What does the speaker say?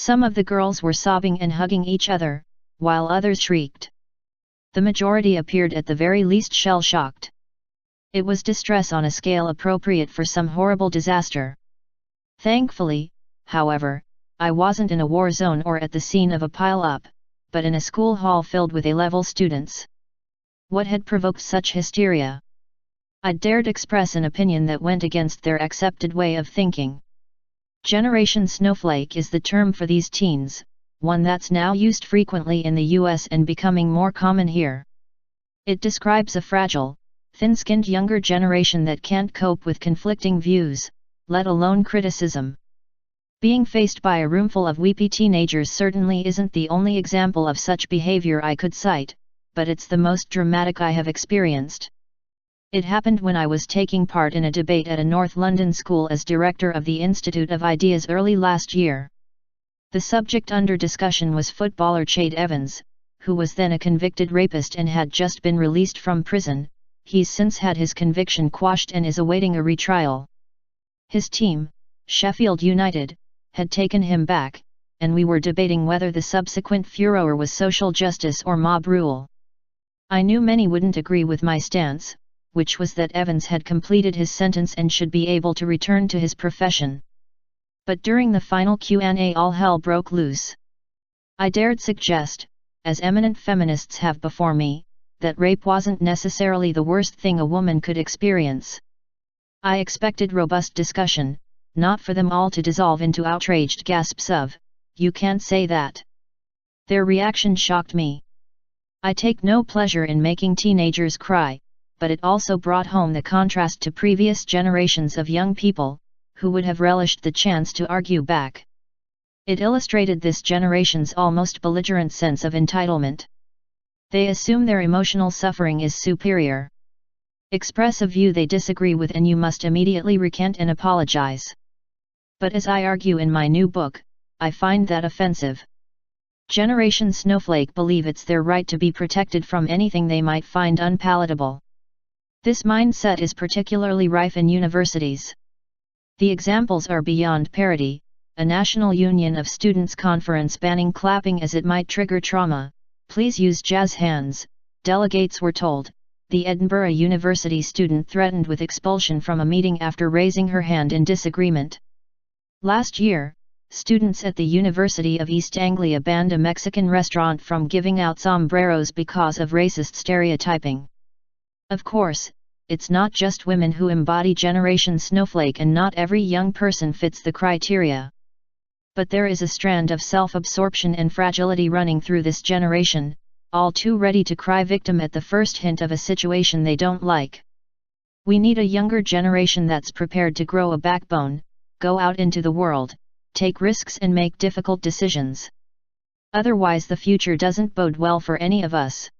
Some of the girls were sobbing and hugging each other, while others shrieked. The majority appeared at the very least shell-shocked. It was distress on a scale appropriate for some horrible disaster. Thankfully, however, I wasn't in a war zone or at the scene of a pile-up, but in a school hall filled with A-level students. What had provoked such hysteria? I dared express an opinion that went against their accepted way of thinking. Generation Snowflake is the term for these teens, one that's now used frequently in the US and becoming more common here. It describes a fragile, thin-skinned younger generation that can't cope with conflicting views, let alone criticism. Being faced by a roomful of weepy teenagers certainly isn't the only example of such behavior I could cite, but it's the most dramatic I have experienced. It happened when I was taking part in a debate at a North London school as director of the Institute of Ideas early last year. The subject under discussion was footballer Chade Evans, who was then a convicted rapist and had just been released from prison. He's since had his conviction quashed and is awaiting a retrial. His team, Sheffield United, had taken him back, and we were debating whether the subsequent furore was social justice or mob rule. I knew many wouldn't agree with my stance, which was that Evans had completed his sentence and should be able to return to his profession. But during the final Q&A all hell broke loose. I dared suggest, as eminent feminists have before me, that rape wasn't necessarily the worst thing a woman could experience. I expected robust discussion, not for them all to dissolve into outraged gasps of, "You can't say that." Their reaction shocked me. I take no pleasure in making teenagers cry, but it also brought home the contrast to previous generations of young people, who would have relished the chance to argue back. It illustrated this generation's almost belligerent sense of entitlement. They assume their emotional suffering is superior. Express a view they disagree with and you must immediately recant and apologize. But as I argue in my new book, I find that offensive. Generation Snowflake believe it's their right to be protected from anything they might find unpalatable. This mindset is particularly rife in universities. The examples are beyond parody: a National Union of Students conference banning clapping as it might trigger trauma. Please use jazz hands, delegates were told. The Edinburgh University student threatened with expulsion from a meeting after raising her hand in disagreement. Last year, students at the University of East Anglia banned a Mexican restaurant from giving out sombreros because of racist stereotyping. Of course, it's not just women who embody Generation Snowflake, and not every young person fits the criteria. But there is a strand of self-absorption and fragility running through this generation, all too ready to cry victim at the first hint of a situation they don't like. We need a younger generation that's prepared to grow a backbone, go out into the world, take risks and make difficult decisions. Otherwise the future doesn't bode well for any of us.